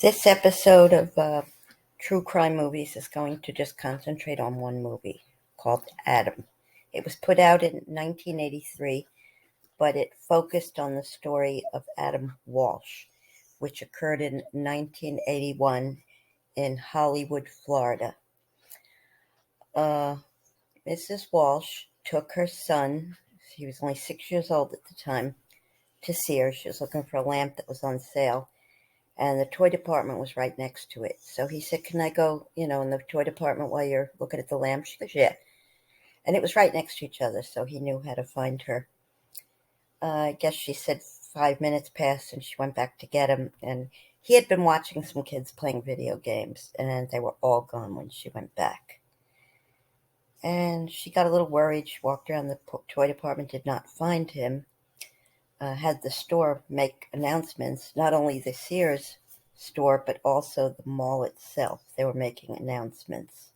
This episode of True Crime Movies is going to just concentrate on one movie called Adam. It was put out in 1983, but it focused on the story of Adam Walsh, which occurred in 1981 in Hollywood, Florida. Mrs. Walsh took her son, he was only 6 years old at the time, to see her. She was looking for a lamp that was on sale. And the toy department was right next to it. So he said, can I go, in the toy department while you're looking at the lamp? She goes, yeah. And it was right next to each other, so he knew how to find her. I guess she said 5 minutes passed and she went back to get him. And he had been watching some kids playing video games, and they were all gone when she went back. And she got a little worried. She walked around the toy department, did not find him. Had the store make announcements, not only the Sears store, but also the mall itself. They were making announcements.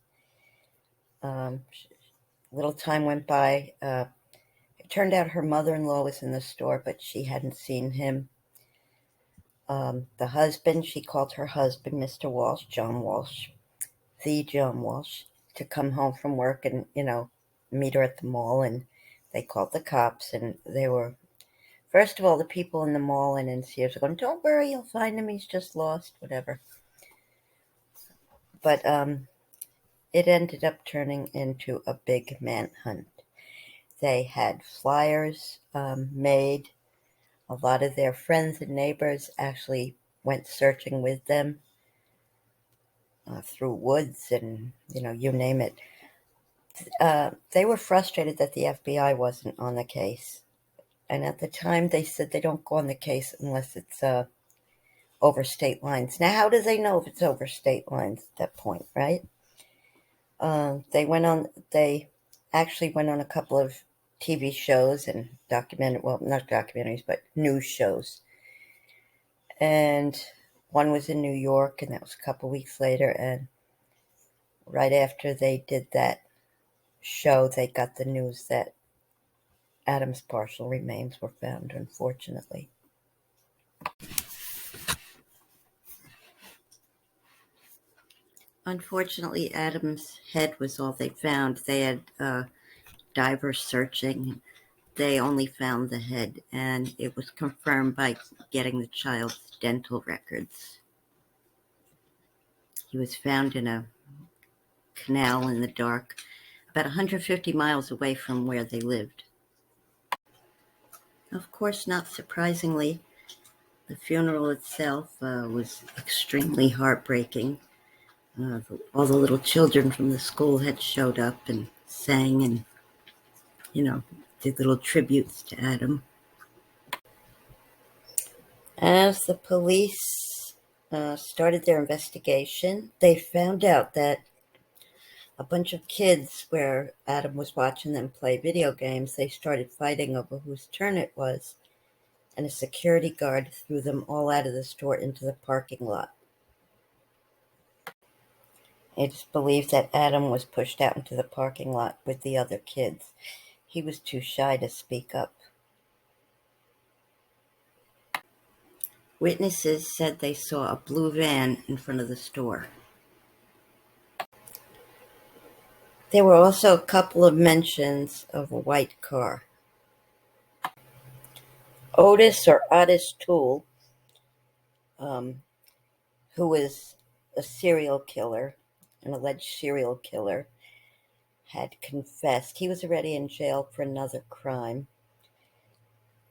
Little time went by. It turned out her mother-in-law was in the store, but she hadn't seen him. The husband, she called her husband, Mr. Walsh, John Walsh, the John Walsh, to come home from work and, meet her at the mall. And they called the cops, and they were, first of all, the people in the mall and in Sears were going, don't worry, you'll find him, he's just lost, whatever. But it ended up turning into a big manhunt. They had flyers made. A lot of their friends and neighbors actually went searching with them through woods and, you name it. They were frustrated that the FBI wasn't on the case. And at the time, they said they don't go on the case unless it's over state lines. Now, how do they know if it's over state lines at that point, right? They actually went on a couple of TV shows and not documentaries, but news shows. And one was in New York, and that was a couple weeks later. And right after they did that show, they got the news that Adam's partial remains were found, unfortunately. Unfortunately, Adam's head was all they found. They had divers searching. They only found the head, and it was confirmed by getting the child's dental records. He was found in a canal in the dark, about 150 miles away from where they lived. Of course, not surprisingly, the funeral itself was extremely heartbreaking. All the little children from the school had showed up and sang and, did little tributes to Adam. As the police started their investigation, they found out that a bunch of kids, where Adam was watching them play video games, they started fighting over whose turn it was, and a security guard threw them all out of the store into the parking lot. It's believed that Adam was pushed out into the parking lot with the other kids. He was too shy to speak up. Witnesses said they saw a blue van in front of the store. There were also a couple of mentions of a white car. Otis Toole, who was a serial killer, an alleged serial killer, had confessed. He was already in jail for another crime.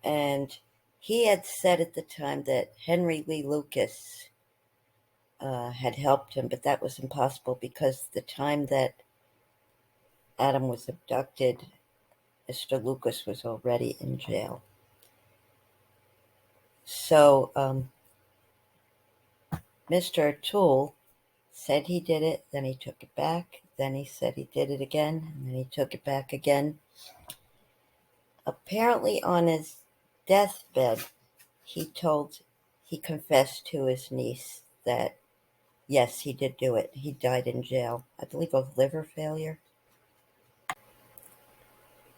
And he had said at the time that Henry Lee Lucas had helped him, but that was impossible because the time that Adam was abducted, Mr. Lucas was already in jail. So Mr. Toole said he did it, then he took it back, then he said he did it again, and then he took it back again. Apparently on his deathbed, he confessed to his niece that, yes, he did do it. He died in jail, I believe of liver failure.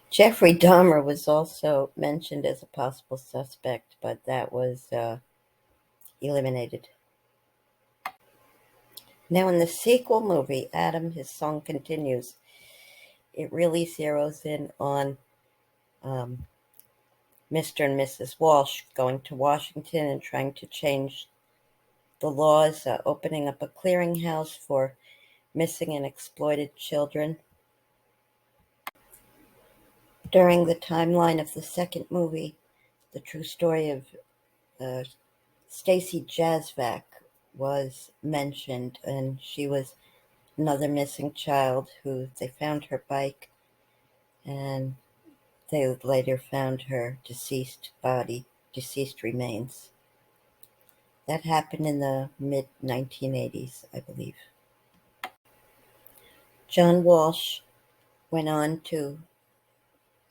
Jeffrey Dahmer was also mentioned as a possible suspect, but that was eliminated. Now, in the sequel movie, Adam, His Song Continues, it really zeroes in on um, Mr. and Mrs. Walsh going to Washington and trying to change the laws, opening up a clearinghouse for missing and exploited children. During the timeline of the second movie, the true story of uh, Stacy Jazvac was mentioned, and she was another missing child who they found her bike, and they later found her deceased remains. That happened in the mid 1980s, I believe. John Walsh went on to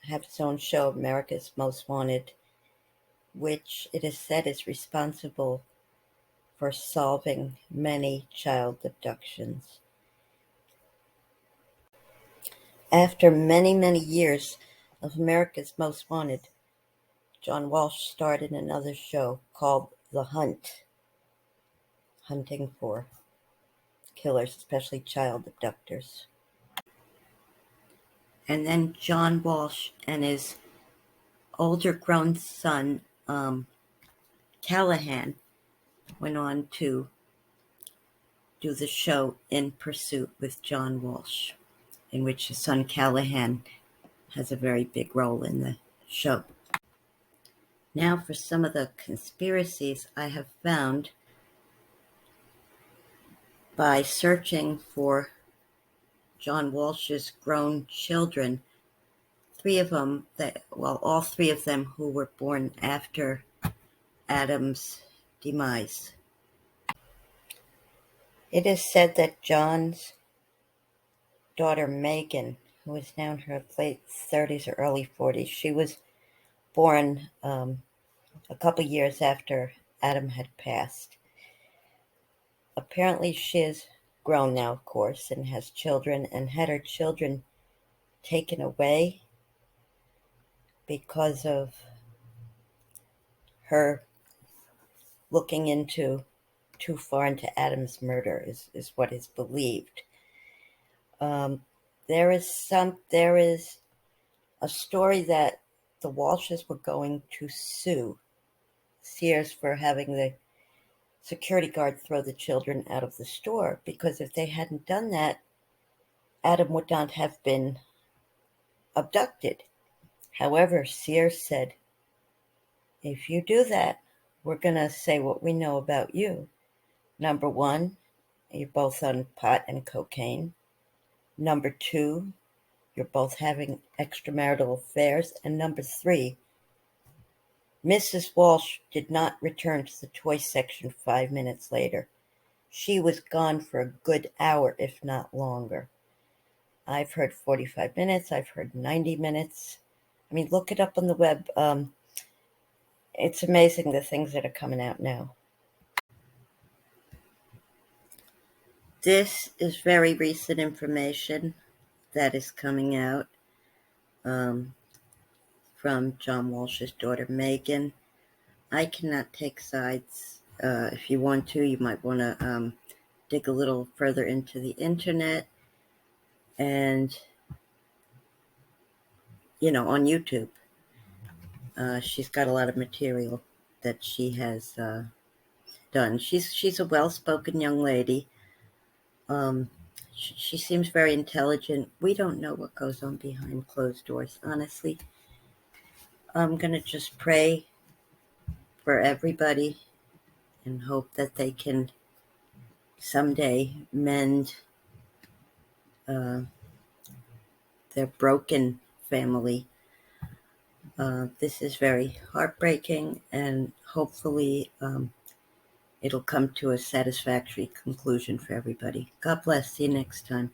have his own show, America's Most Wanted, which it is said is responsible for solving many child abductions. After many, many years of America's Most Wanted, John Walsh started another show called The Hunt, hunting for killers, especially child abductors. And then John Walsh and his older grown son, Callahan, went on to do the show In Pursuit with John Walsh, in which his son Callahan has a very big role in the show. Now, for some of the conspiracies I have found by searching for John Walsh's grown children, all three of them who were born after Adam's demise. It is said that John's daughter Megan, who is now in her late 30s or early 40s, she was born a couple years after Adam had passed. Apparently, she is grown now, of course, and has children, and had her children taken away because of her looking into too far into Adam's murder, is what is believed. Um, there is a story that the Walshes were going to sue Sears for having the security guard throw the children out of the store, because if they hadn't done that, Adam would not have been abducted. However, Sears said, if you do that, we're going to say what we know about you. Number one, you're both on pot and cocaine. Number two, you're both having extramarital affairs. And number three, Mrs. Walsh did not return to the toy section 5 minutes later. She was gone for a good hour, if not longer. I've heard 45 minutes. I've heard 90 minutes. I mean, look it up on the web. It's amazing the things that are coming out now. This is very recent information that is coming out from John Walsh's daughter, Megan. I cannot take sides. If you want to, you might want to dig a little further into the internet and, on YouTube. She's got a lot of material that she has done. She's a well-spoken young lady. She seems very intelligent. We don't know what goes on behind closed doors, honestly. I'm going to just pray for everybody and hope that they can someday mend their broken family. This is very heartbreaking, and hopefully it'll come to a satisfactory conclusion for everybody. God bless. See you next time.